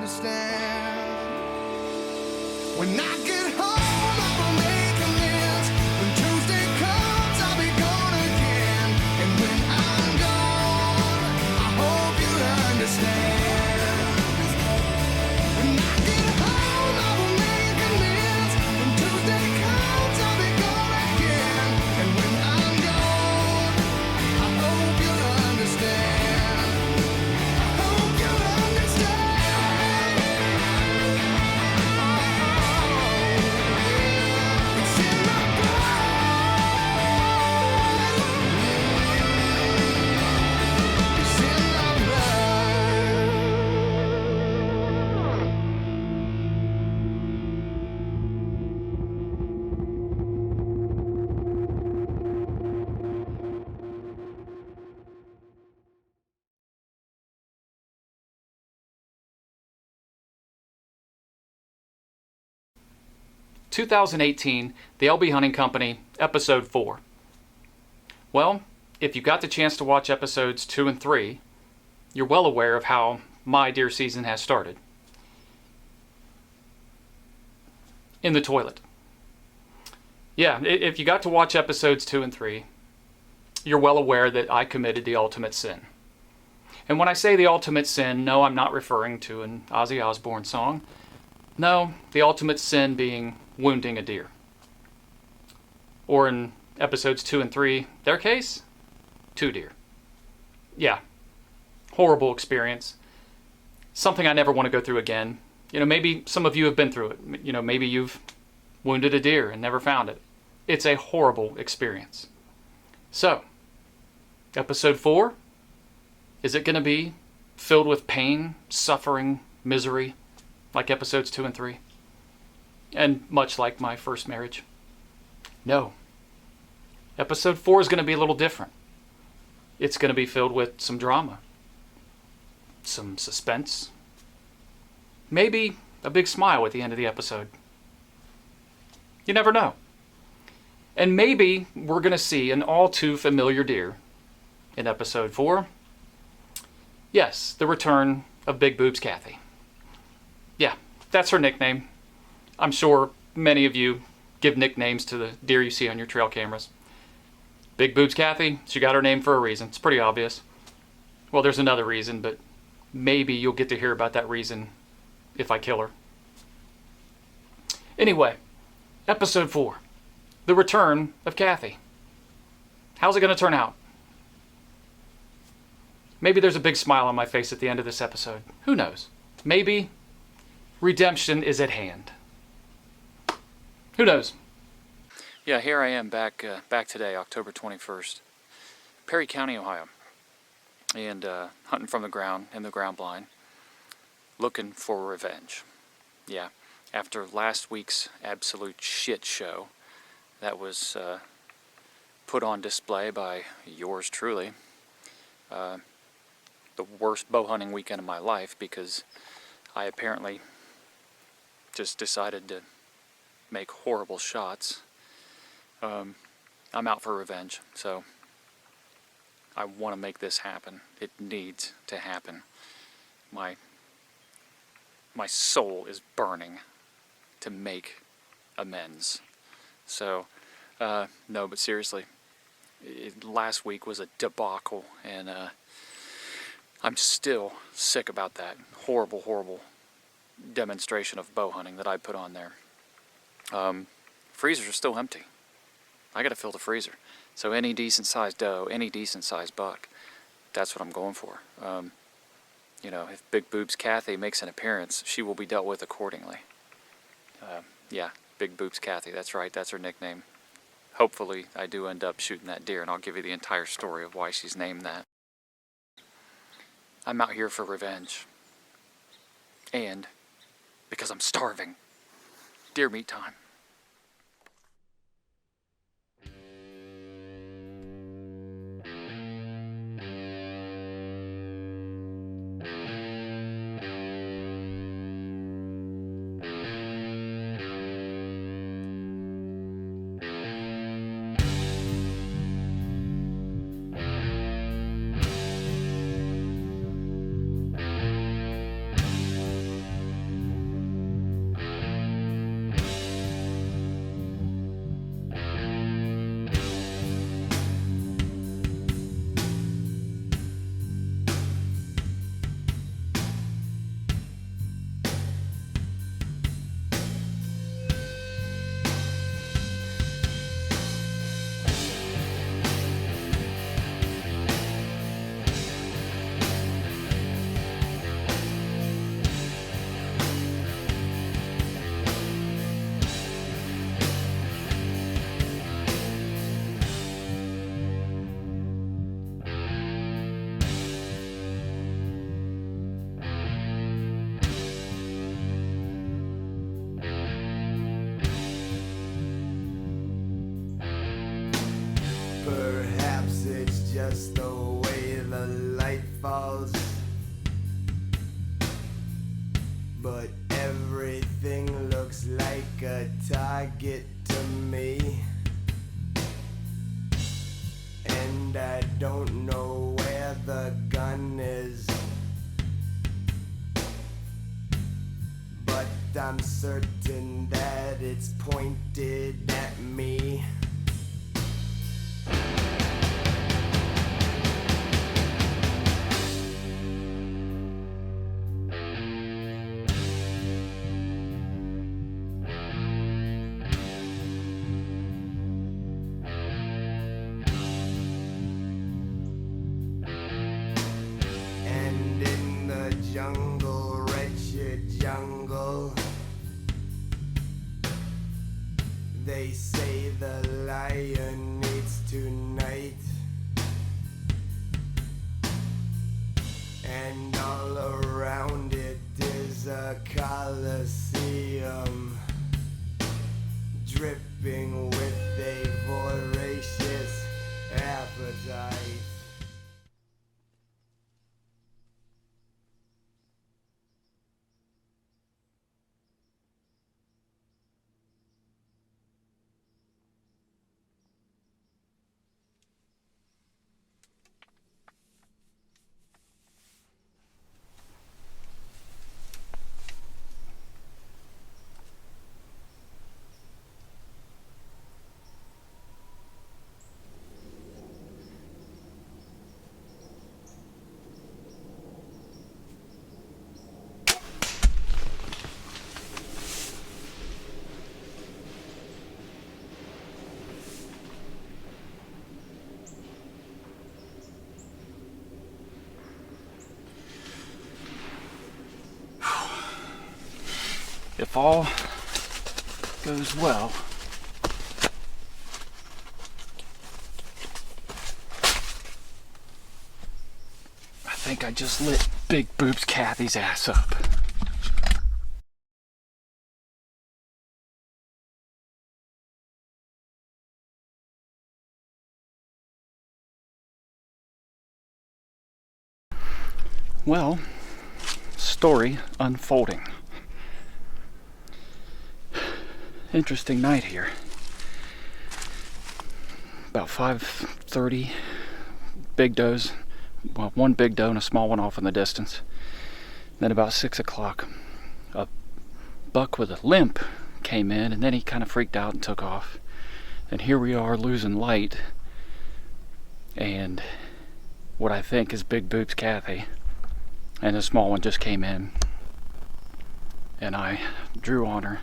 understand. When I get home, I will make amends. When Tuesday comes, I'll be gone again. And when I'm gone, I hope you'll understand. When I get home, I will make amends. When Tuesday comes, I'll be gone again. And when I'm gone, I hope you'll understand. I hope you'll understand. It's in my blood. It's in my blood. 2018, The LB Hunting Company, Episode 4. Well, if you got the chance to watch Episodes 2 and 3, you're well aware of how my deer season has started. In the toilet. Yeah, if you got to watch Episodes 2 and 3, you're well aware that I committed the ultimate sin. And when I say the ultimate sin, no, I'm not referring to an Ozzy Osbourne song. No, the ultimate sin being wounding a deer. Or in Episodes 2 and 3, their case, 2 deer. Yeah, horrible experience. Something I never want to go through again. You know, maybe some of you have been through it. You know, maybe you've wounded a deer and never found it. It's a horrible experience. So, Episode 4, is it going to be filled with pain, suffering, misery, like Episodes 2 and 3? And much like my first marriage? No. Episode 4 is going to be a little different. It's going to be filled with some drama, some suspense, maybe a big smile at the end of the episode. You never know. And maybe we're going to see an all too familiar deer in Episode 4. Yes, the return of Big Boobs Kathy. Yeah, that's her nickname. I'm sure many of you give nicknames to the deer you see on your trail cameras. Big Boobs Kathy, she got her name for a reason. It's pretty obvious. Well, there's another reason, but maybe you'll get to hear about that reason if I kill her. Anyway, Episode 4, the return of Kathy. How's it going to turn out? Maybe there's a big smile on my face at the end of this episode. Who knows? Maybe redemption is at hand. Who knows? Yeah, here I am back today, October 21st, Perry County, Ohio, and hunting from the ground in the ground blind, looking for revenge. Yeah, after last week's absolute shit show that was put on display by yours truly, the worst bow hunting weekend of my life because I apparently just decided to make horrible shots. I'm out for revenge, so I want to make this happen. It needs to happen. My soul is burning to make amends. So, no, but seriously, last week was a debacle, and I'm still sick about that horrible, horrible demonstration of bow hunting that I put on there. Freezers are still empty. I gotta fill the freezer. So any decent sized doe, any decent sized buck, that's what I'm going for. You know, if Big Boobs Kathy makes an appearance, she will be dealt with accordingly. Yeah, Big Boobs Kathy, that's right, that's her nickname. Hopefully I do end up shooting that deer, and I'll give you the entire story of why she's named that. I'm out here for revenge. And because I'm starving. Deer meat time. Perhaps it's just the way the light falls, but everything looks like a target to me, and I don't know where the gun is, but I'm certain that it's pointed at me. And in the jungle, wretched jungle, they say the lion eats tonight, and all around it is a coliseum, dripping with a voracious appetite. If all goes well, I think I just lit Big Boobs Kathy's ass up. Well, story unfolding. Interesting night here. About 5:30, big does. Well, one big doe and a small one off in the distance. Then about 6 o'clock, a buck with a limp came in, and then he kind of freaked out and took off. And here we are losing light, and what I think is Big Boobs Kathy, and a small one just came in, and I drew on her,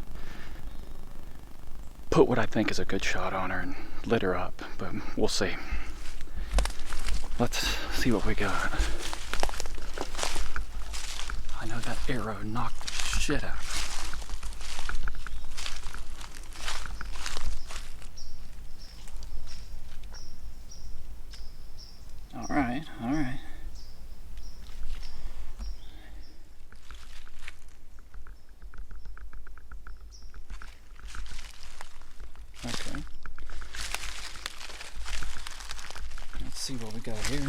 put what I think is a good shot on her, and lit her up, but we'll see. Let's see what we got. I know that arrow knocked the shit out of me. All right. Okay. Let's see what we got here.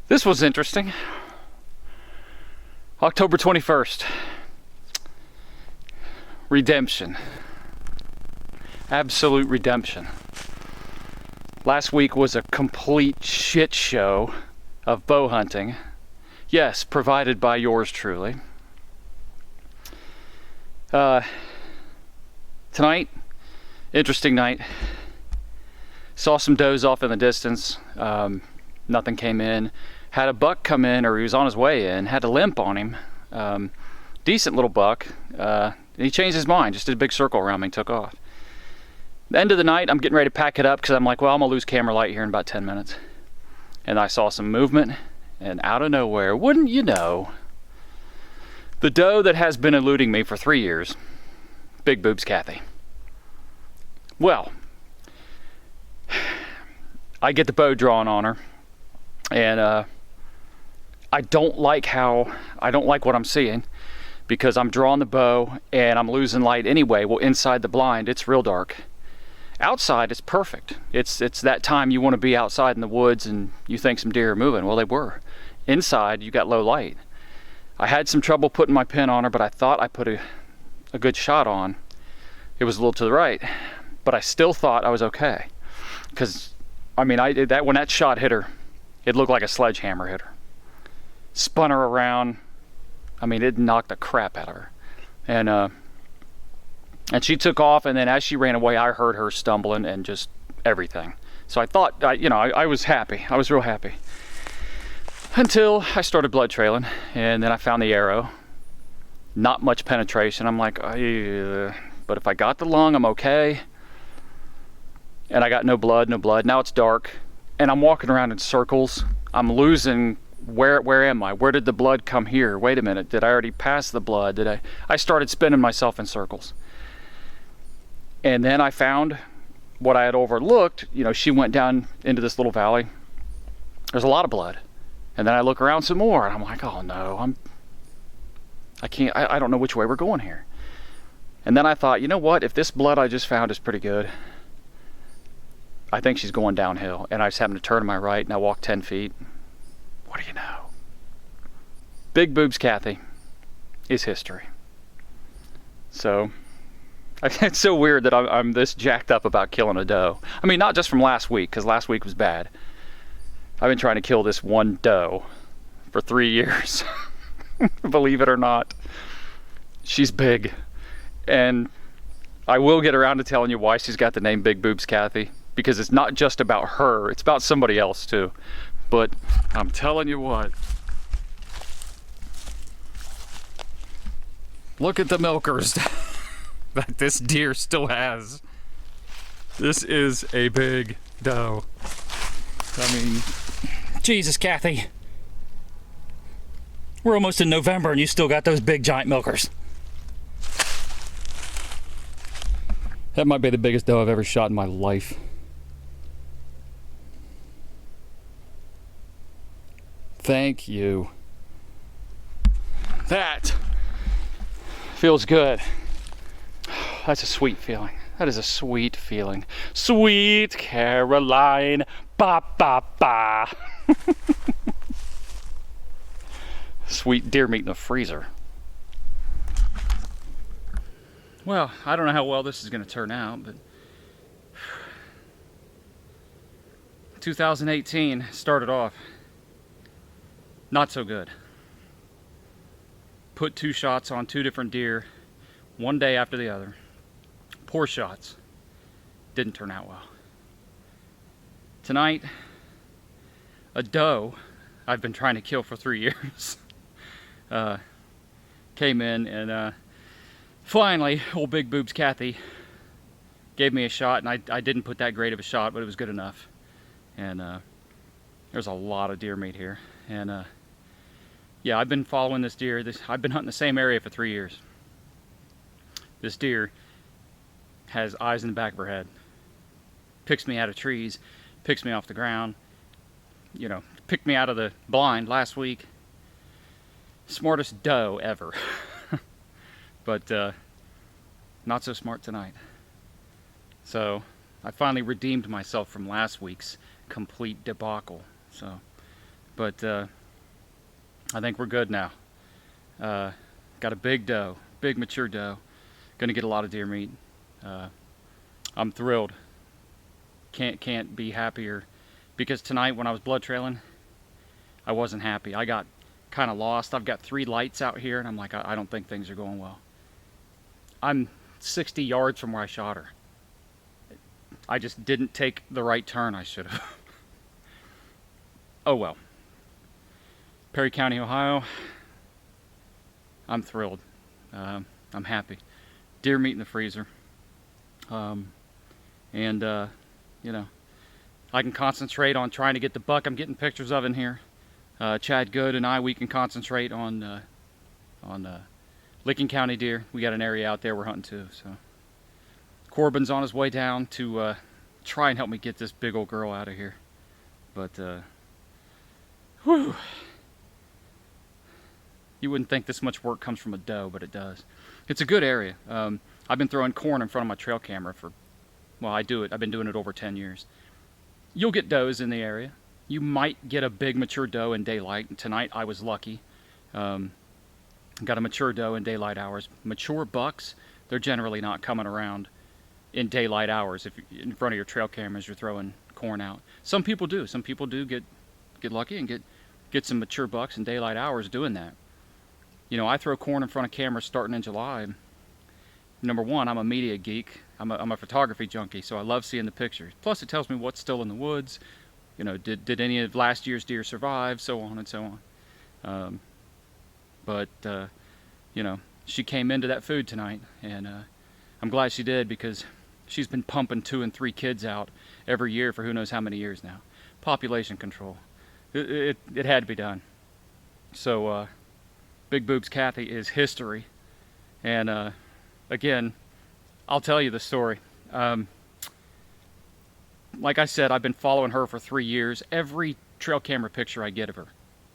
This was interesting. October 21st. Redemption. Absolute redemption. Last week was a complete shit show of bow hunting. Yes, provided by yours truly. Tonight, interesting night. Saw some does off in the distance. Nothing came in. Had a buck come in, or he was on his way in, had a limp on him. decent little buck. He changed his mind, just did a big circle around me and took off. The end of the night, I'm getting ready to pack it up because I'm like, well, I'm gonna lose camera light here in about 10 minutes. And I saw some movement, and out of nowhere, wouldn't you know, the doe that has been eluding me for 3 years, Big Boobs Kathy. Well, I get the bow drawn on her, and I don't like what I'm seeing, because I'm drawing the bow and I'm losing light anyway. Well, inside the blind, it's real dark. Outside, it's perfect. It's that time you want to be outside in the woods and you think some deer are moving. Well, they were. Inside, you got low light. I had some trouble putting my pin on her, but I thought I put a good shot on. It was a little to the right, but I still thought I was okay. Because, I mean, when that shot hit her, it looked like a sledgehammer hit her. Spun her around. I mean, it knocked the crap out of her. And she took off, and then as she ran away, I heard her stumbling and just everything. So I thought, I was happy. I was real happy. Until I started blood trailing, and then I found the arrow. Not much penetration. I'm like, but if I got the lung, I'm okay. And I got no blood. Now it's dark, and I'm walking around in circles. I'm losing. Where am I? Where did the blood come here? Wait a minute. Did I already pass the blood? I started spinning myself in circles. And then I found what I had overlooked. She went down into this little valley. There's a lot of blood. And then I look around some more, and I'm like, oh no, I don't know which way we're going here. And then I thought, you know what? If this blood I just found is pretty good, I think she's going downhill. And I just happened to turn to my right, and I walked 10 feet. What do you know? Big Boobs Kathy is history. So, it's so weird that I'm this jacked up about killing a doe. I mean, not just from last week, because last week was bad. I've been trying to kill this one doe for 3 years. Believe it or not. She's big. And I will get around to telling you why she's got the name Big Boobs Kathy. Because it's not just about her, it's about somebody else too. But I'm telling you what. Look at the milkers that this deer still has. This is a big doe. I mean, Jesus, Kathy. We're almost in November and you still got those big giant milkers. That might be the biggest doe I've ever shot in my life. Thank you. That feels good. That's a sweet feeling. That is a sweet feeling. Sweet Caroline, ba ba ba. Sweet deer meat in the freezer. Well, I don't know how well this is going to turn out, but 2018 started off not so good. Put 2 shots on 2 different deer, one day after the other. Poor shots. Didn't turn out well. Tonight, a doe I've been trying to kill for 3 years came in, and finally, old Big Boobs Kathy gave me a shot, and I didn't put that great of a shot, but it was good enough. And there's a lot of deer meat here. And yeah, I've been following this deer. I've been hunting the same area for 3 years. This deer has eyes in the back of her head. Picks me out of trees, picks me off the ground. Picked me out of the blind last week. Smartest doe ever. But not so smart tonight. So I finally redeemed myself from last week's complete debacle. But I think we're good now. Got a big doe, big mature doe. Gonna get a lot of deer meat. I'm thrilled. Can't be happier, because tonight when I was blood trailing, I wasn't happy. I got kind of lost. I've got 3 lights out here, and I'm like, I don't think things are going well. I'm 60 yards from where I shot her. I just didn't take the right turn I should have. Oh well. Perry County, Ohio. I'm thrilled. I'm happy. Deer meat in the freezer. And you know, I can concentrate on trying to get the buck I'm getting pictures of in here. Chad Good and I, we can concentrate on Licking County deer. We got an area out there we're hunting too. So Corbin's on his way down to try and help me get this big old girl out of here. But whew. You wouldn't think this much work comes from a doe, but it does. It's a good area. I've been throwing corn in front of my trail camera for, well, I've been doing it over 10 years. You'll get does in the area. You might get a big mature doe in daylight. And tonight I was lucky. Got a mature doe in daylight hours. Mature bucks, they're generally not coming around in daylight hours. If you're in front of your trail cameras, you're throwing corn out. Some people do. Some people do get lucky and get some mature bucks in daylight hours doing that. You know, I throw corn in front of cameras starting in July. Number one, I'm a media geek. I'm a photography junkie, so I love seeing the pictures. Plus, it tells me what's still in the woods. You know, did any of last year's deer survive, so on and so on. But you know, she came into that food tonight, and I'm glad she did, because she's been pumping 2 and 3 kids out every year for who knows how many years now. Population control. It had to be done. So Big Boobs Kathy is history. And again, I'll tell you the story. Like I said, I've been following her for 3 years. Every trail camera picture I get of her,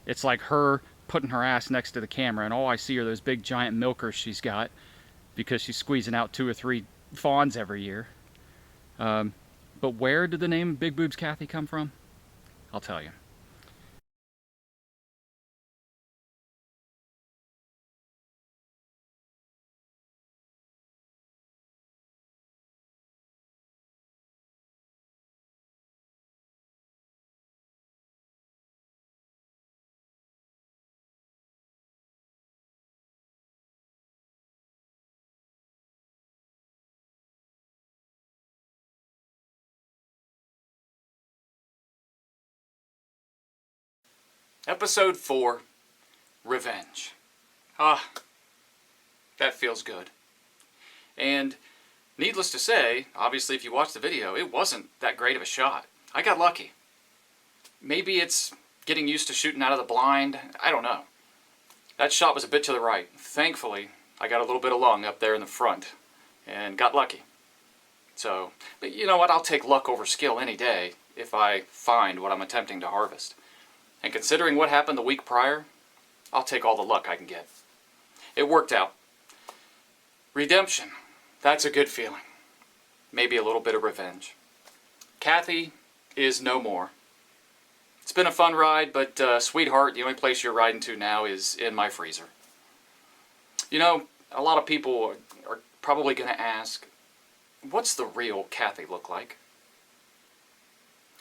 it's like her putting her ass next to the camera, and all I see are those big giant milkers she's got, because she's squeezing out 2 or 3 fawns every year. But where did the name Big Boobs Kathy come from? I'll tell you. Episode 4, Revenge. Ah, that feels good. And needless to say, obviously if you watch the video, it wasn't that great of a shot. I got lucky. Maybe it's getting used to shooting out of the blind. I don't know. That shot was a bit to the right. Thankfully, I got a little bit of lung up there in the front and got lucky. So, but you know what? I'll take luck over skill any day if I find what I'm attempting to harvest. And considering what happened the week prior, I'll take all the luck I can get. It worked out. Redemption. That's a good feeling. Maybe a little bit of revenge. Kathy is no more. It's been a fun ride, but sweetheart, the only place you're riding to now is in my freezer. You know, a lot of people are probably going to ask, what's the real Kathy look like?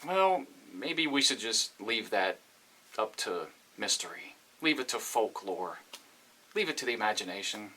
Well, maybe we should just leave that up to mystery. Leave it to folklore. Leave it to the imagination.